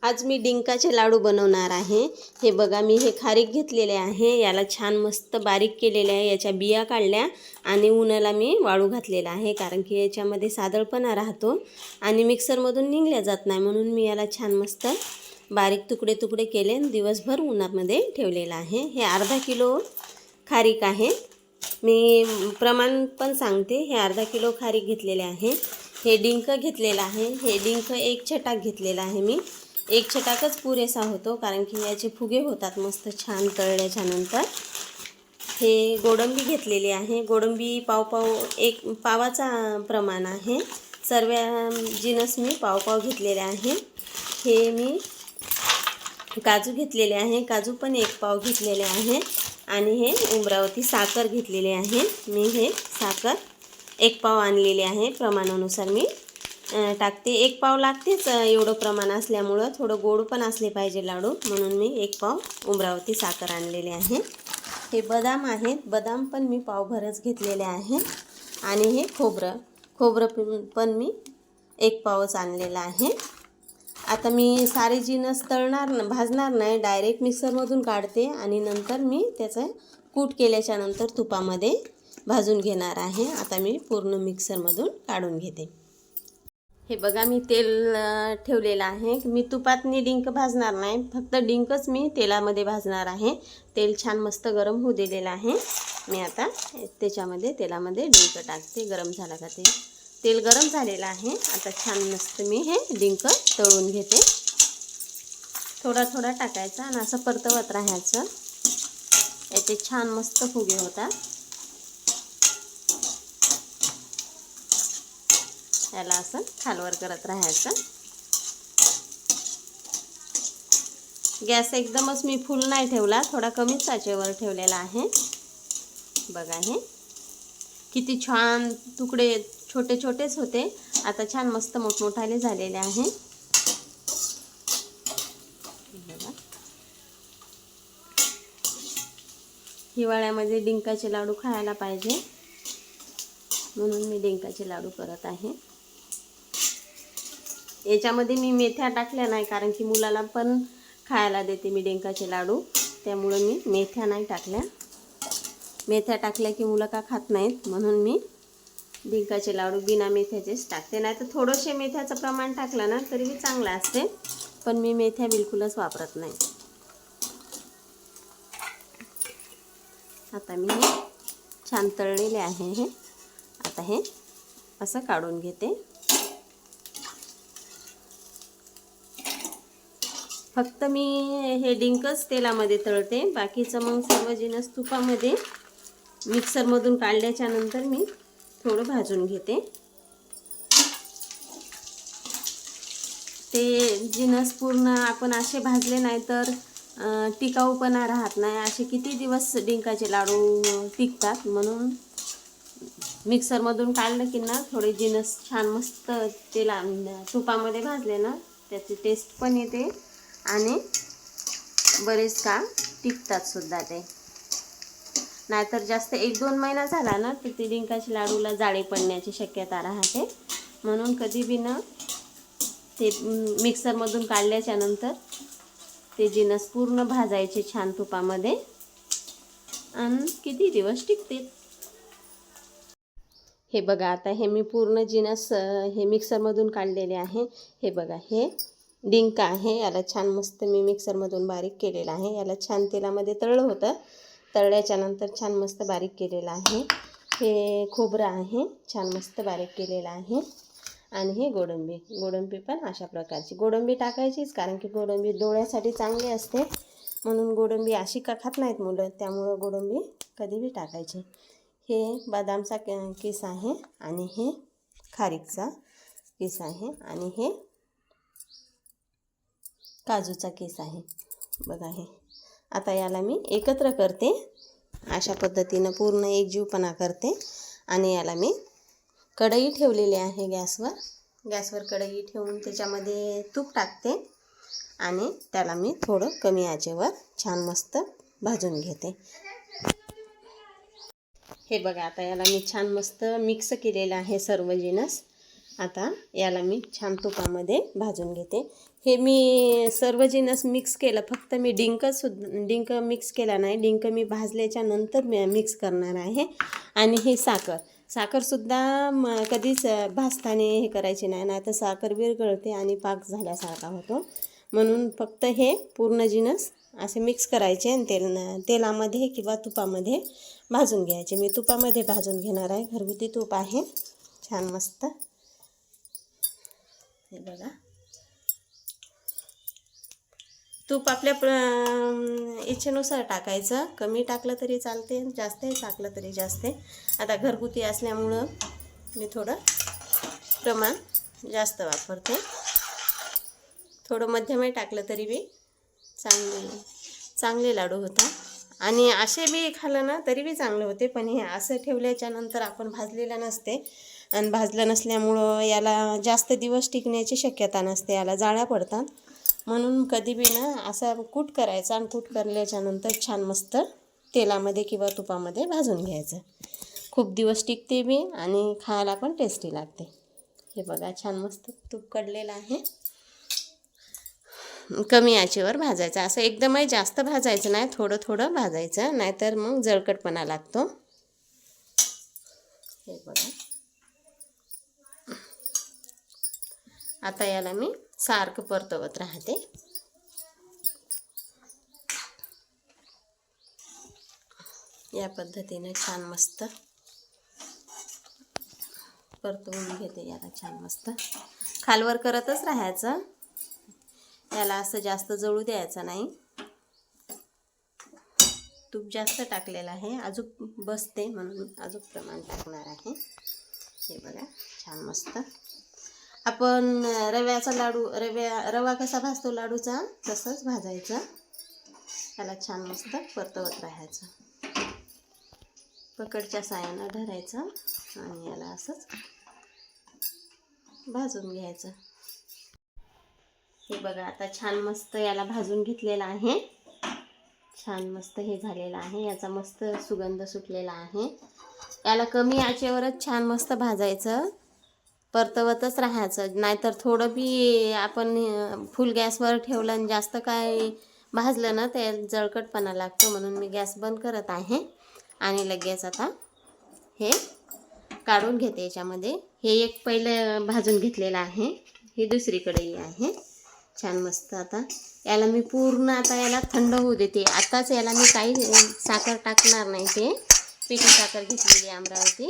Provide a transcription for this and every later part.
आज मी डिंकाचे लाडू बनवणार आहे। हे बघा, मी हे खारीक घेतलेले आहे, याला छान मस्त बारीक केलेले आहे, याच्या बिया काढल्या आणि उन्हाला मी वाळू घातलेला आहे, कारण की याच्यामध्ये सादळपणा राहतो आणि मिक्सरमधून निघल्या जात नाही, म्हणून मी याला छान मस्त बारीक तुकडे तुकडे केले, दिवसभर उन्हामध्ये ठेवलेला आहे। हे अर्धा किलो खारीक आहे, मी प्रमाण पण सांगते। हे अर्धा किलो खारीक घेतलेले आहे। हे डिंक घेतलेला आहे, हे डिंक एक छटाक घेतलेला आहे मी। एक छटाकच पुरेसा होतो, कारण की याचे फुगे होतात मस्त छान तळल्याच्या नंतर। हे गोडंबी घेतलेली आहे, गोडंबी एक पावाचा प्रमाण आहे, सर्व जिनस मी पाव घेतलेले आहे। हे मी काजू घेतलेले आहे, काजू पण एक पाव घेतलेले आहे आणि हे उमरावती साखर घेतलेली आहे। मी हे साखर एक पाव आणलेली आहे, प्रमाणानुसार मी टाकते। एक पाव लागतेच, एवढं प्रमाण असल्यामुळं थोडं गोड पण असले पाहिजे लाडू, म्हणून मी एक पाव उमरावती साखर आणलेले आहे। हे बदाम आहेत, बदाम पण मी पावभरच घेतलेले आहे आणि हे खोबरं पण मी एक पावच आणलेलं आहे। आता मी सारे जिनस भाजणार नाही, डायरेक्ट मिक्सरमधून काढते आणि नंतर मी त्याचं कूट केल्याच्या नंतर तुपामध्ये भाजून घेणार आहे। आता मी पूर्ण मिक्सरमधून काढून घेते। हे बघा, मी तेल ठेवलेलं आहे, मी तुपातनी डिंक भाजणार नाही, फक्त डिंकच मी तेलामध्ये भाजणार आहे। तेल छान मस्त गरम होऊ दिलेलं आहे। मी आता त्याच्यामध्ये तेलामध्ये डिंक टाकते। गरम झाला का तेल गरम झालेलं आहे। आता छान मस्त मी हे डिंक तळून घेते, थोडा थोडा टाकायचा आणि असं परतवत राहायचं, याचे छान मस्त फुगे होतात। याला असं खालवर करत राहायचं। गॅस एकदमच मी फुल नाही ठेवला, थोडा कमीच आचेवर ठेवलेला आहे। बघा, हे किती छान तुकडे छोटे छोटेच होते, आता छान मस्त मोठमोठाले झालेले आहे। बघा, हिवाळ्यामध्ये डिंकाचे लाडू खायला पाहिजे, म्हणून मी डिंकाचे लाडू करत आहे। याच्यामध्ये मी मेथ्या टाकल्या नाही, कारण की मुलाला पण खायला देते मी डिंकाचे लाडू, त्यामुळे मी मेथ्या नाही टाकल्या। मेथ्या टाकल्या की मुलं का खात नाहीत, म्हणून मी डिंकाचे लाडू बिना मेथ्याचेच टाकते। नाही तर थोडेसे मेथ्याचं प्रमाण टाकलं ना तरी बी चांगलं असते, पण मी मेथ्या बिलकुलच वापरत नाही। आता मी छान तळलेले आहे हे, आता हे असं काढून घेते। फक्त मी हे डिंकच तेलामध्ये तळते, बाकीचं मग सर्व जिनस तुपामध्ये मिक्सरमधून काढल्याच्या नंतर मी थोडं भाजून घेते। ते जिनस पूर्ण आपण असे भाजले नाही तर टिकाऊपणा राहत नाही, असे किती दिवस डिंकाचे लाडू टिकतात, म्हणून मिक्सरमधून काढलं की ना थोडे जिनस छान मस्त तुपामध्ये भाजले ना त्याची टेस्ट पण येते आणि बरेच काळ टिकतात सुद्धा ते। नाहीतर जास्त 1-2 महिना झाला ना तर ते डिंकाच्या लाडूला जाळे पडण्याची शक्यता राहते, म्हणून कधी बी ना ते मिक्सरमधून काढल्याच्या नंतर ते जिनस पूर्ण भाजायचे छान तुपामध्ये, आणि किती दिवस टिकते। हे बघा, आता हे मी पूर्ण जिनस हे मिक्सरमधून काढलेले आहे। हे बघा, हे डिंक आहे, याला छान मस्त मी मिक्सरमधून बारीक केलेलं आहे। याला छान तेलामध्ये तळलं होतं, तळल्याच्या नंतर छान मस्त बारीक केलेलं आहे। हे खोबरं आहे, छान मस्त बारीक केलेलं आहे। आणि हे गोडंबी पण अशा प्रकारची गोडंबी टाकायचीच, कारण की गोडंबी डोळ्यासाठी चांगली असते, म्हणून गोडंबी अशी का खात नाहीत मुलं, त्यामुळं गोडंबी कधी बी टाकायची। हे बदामचा किस आहे आणि हे खारीकचा किस आहे आणि हे काजूचा केस आहे। बघा, हे आता याला मी एकत्र करते, अशा पद्धतीनं पूर्ण एकजीवपणा करते आणि याला मी कढई ठेवलेली आहे गॅसवर कढई ठेवून त्याच्यामध्ये तूप टाकते आणि त्याला मी थोडं कमी आचेवर छान मस्त भाजून घेते। हे बघा, आता याला मी छान मस्त मिक्स केलेलं आहे सर्व जिनस। आता याला मी छान तुपामध्ये भाजून घेते। हे मी सर्व जिन्नस मिक्स केलं, फक्त मी डिंक मिक्स केला नाही. डिंक मी भाजल्याच्या नंतर मिक्स करणार आहे. आणि ही साखरसुद्धा कधीच भाजताना हे करायची नाही, नाही तर साखर विरघळते आणि पाक झाल्यासारखा होतो. म्हणून फक्त हे पूर्ण जिन्नस असे मिक्स करायचे आणि तेलामध्ये किंवा तुपामध्ये भाजून घ्यायचे. मी तुपामध्ये भाजून घेणार आहे, घरगुती तूप आहे छान मस्त. हे बघा, तूप आपल्या इच्छेनुसार टाकायचं, कमी टाकलं तरी चालते, जास्त टाकलं तरी जास्त. आता घरगुती असल्यामुळं मी थोडं प्रमाण जास्त वापरते. थोडं मध्यमही टाकलं तरी बी चांगले लाडू होतात. आणि असे बी खाल्लं ना तरी बी चांगलं होते, पण हे असं ठेवल्याच्या नंतर आपण भाजलेलं नसते आणि भाजलं नसल्यामुळं याला जास्त दिवस टिकण्याची शक्यता नसते, याला जाळ्या पडतात. म्हणून कधी बी ना असा कूट करायचा आणि कूट करल्याच्या नंतर छान मस्त तेलामध्ये किंवा तुपामध्ये भाजून घ्यायचं. खूप दिवस टिकते बी आणि खायला पण टेस्टी लागते. हे बघा, छान मस्त तूप कडलेलं आहे. कमी आचेवर भाजायचं, असं एकदमही जास्त भाजायचं नाही, थोडं थोडं भाजायचं, नाहीतर मग जळकटपणा लागतो. हे बघा, आता याला मी सारखं परतवत राहते. या पद्धतीने छान मस्त परतवून घेते याला छान मस्त. खालवर करतच राहायचं, याला असं जास्त जळू द्यायचं नाही. तूप जास्त टाकलेलं आहे, अजून बसते म्हणून अजून प्रमाण टाकणार आहे. हे बघा, छान मस्त. आपण रव्याचा लाडू रवा कसा भाजतो लाडूचा, तसंच भाजायचं. त्याला छान मस्त परतवत राहायचं, पकडच्या साहाय्यानं धरायचं आणि याला असंच भाजून घ्यायचं. हे बघा, आता छान मस्त याला भाजून घेतलेलं आहे. छान मस्त हे झालेलं आहे, याचा मस्त सुगंध सुटलेला आहे. याला कमी आचेवरच छान मस्त भाजायचं, परतवतच राहायचं. नाहीतर थोडं बी आपण फुल गॅसवर ठेवलं आणि जास्त काय भाजलं ना ते जळकटपणा लागतो. म्हणून मी गॅस बंद करत आहे आणि लगेच आता हे काढून घेते याच्यामध्ये. हे एक पहिलं भाजून घेतलेलं आहे, ही दुसरी कढई आहे. छान मस्त आता याला मी पूर्ण आता याला थंड होऊ देते. आताच याला मी काही साखर टाकणार नाही, ते पिठी साखर घेतलेली अमरावती.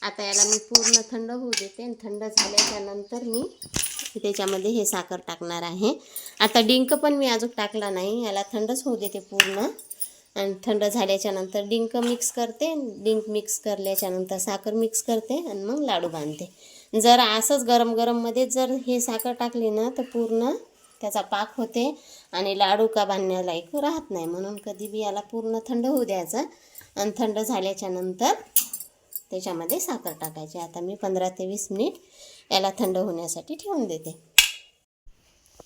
आता याला मी पूर्ण थंड होऊ देते आणि थंड झाल्याच्या नंतर मी त्याच्यामध्ये हे साखर टाकणार आहे. आता डिंक पण मी अजून टाकला नाही, याला थंडच होऊ देते पूर्ण. आणि थंड झाल्याच्या नंतर डिंक मिक्स करते, डिंक मिक्स करल्याच्या नंतर साखर मिक्स करते आणि मग लाडू बांधते. जर असंच गरम गरममध्ये जर हे साखर टाकली ना तर पूर्ण त्याचा पाक होते आणि लाडू का बांधण्यालायक राहत नाही. म्हणून कधी बी याला पूर्ण थंड होऊ द्यायचं आणि थंड झाल्याच्या नंतर त्याच्यामध्ये साखर टाकायची. आता मी 15 ते 20 मिनिट याला थंड होण्यासाठी ठेवून देते.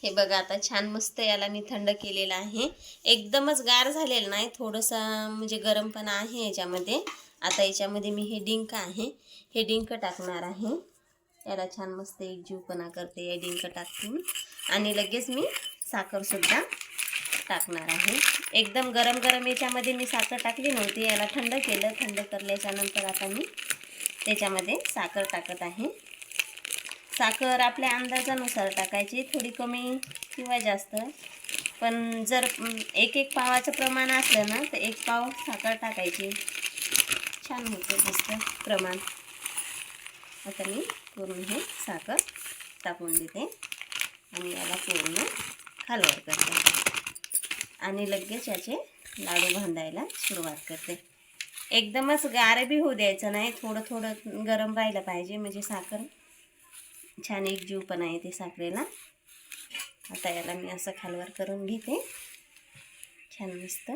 हे बघा, आता छान मस्त याला मी थंड केलेलं आहे. एकदमच गार झालेलं नाही, थोडंसं म्हणजे गरमपणा आहे याच्यामध्ये. आता याच्यामध्ये मी हे डिंक आहे, हे डिंक टाकणार आहे. याला छान मस्त एक जीवपणा करते या डिंक टाकून. आणि लगेच मी साखरसुद्धा टाकणार आहे. एकदम गरम गरम याच्यामध्ये मी साखर टाकली नव्हती, याला थंड केलं. थंड करल्याच्या नंतर आता मी त्याच्यामध्ये साखर टाकत आहे. साखर आपल्या अंदाजानुसार टाकायची, थोडी कमी किंवा जास्त. पण जर एक पावाचं प्रमाण असलं ना तर 1 पाव साखर टाकायची, छान होते मस्त प्रमाण. आता मी पूर्ण हे साखर टाकून देते आणि याला पूर्ण खालवर करते आणि लगेच याचे लाडू बांधायला सुरुवात करते. एकदमच गार बी होऊ द्यायचं नाही, थोडं थोडं गरम राहिलं पाहिजे, म्हणजे साखर छान एक जीवपणा येते साखरेला. आता याला मी असं खालवर करून घेते छान मस्त.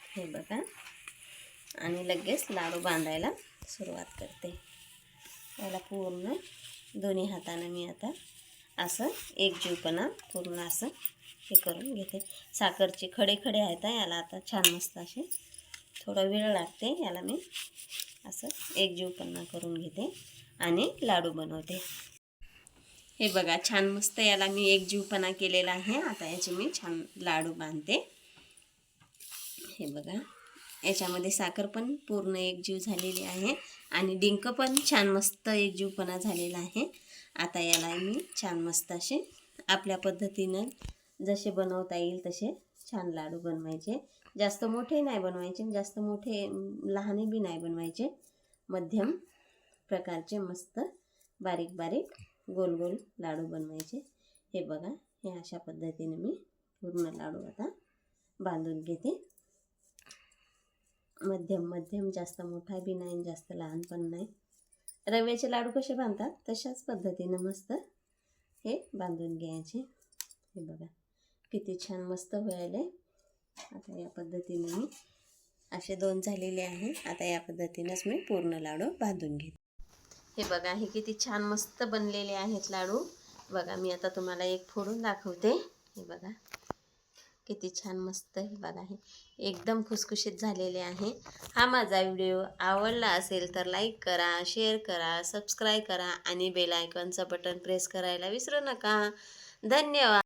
हे बघा, आणि लगेच लाडू बांधायला सुरुवात करते. याला पूर्ण दोन्ही हाताने मी आता असं एक जीवपणा पूर्ण असं हे करून घेते. साखरचे खडे खडे आहेत याला आता छान मस्त असे, थोडा वेळ लागते याला. मी असं एक जीवपणा करून घेते आणि लाडू बनवते. हे बघा छान मस्त याला मी एकजीवपणा केलेला आहे. आता याचे मी छान लाडू बांधते. हे बघा याच्यामध्ये साखर पण पूर्ण एकजीव झालेली आहे आणि डिंक पण छान मस्त एकजीवपणा झालेला आहे. आता याला मी छान मस्त असे आपल्या पद्धतीनं जसे बनवता येईल तसे छान लाडू बनवायचे. जास्त मोठे नाही बनवायचे, जास्त मोठे लहान बी नाही बनवायचे, मध्यम प्रकारचे मस्त बारीक बारीक गोल गोल लाडू बनवायचे. हे बघा हे अशा पद्धतीने मी पूर्ण लाडू आता बांधून घेते. मध्यम मध्यम, जास्त मोठा बी नाही जास्त लहान पण नाही. रव्याचे लाडू कसे बांधतात तशाच पद्धतीने मस्त हे बांधून घ्यायचे. हे बघा किती छान मस्त व्हायले. आता या पद्धतीने मी असे 2 झालेले आहे. आता या पद्धतीनेच मी पूर्ण लाडू बांधून घेते. हे बघा हे किती छान मस्त बनलेले आहेत लाडू. बघा मी आता तुम्हाला एक फोडून दाखवते. हे बघा किती छान मस्त. हे बघा हे एकदम खुसखुशीत झालेले आहे. हा माझा व्हिडिओ आवडला असेल तर लाईक करा, शेअर करा, सबस्क्राईब करा आणि बेल आयकॉनचं बटन प्रेस करायला विसरू नका. धन्यवाद.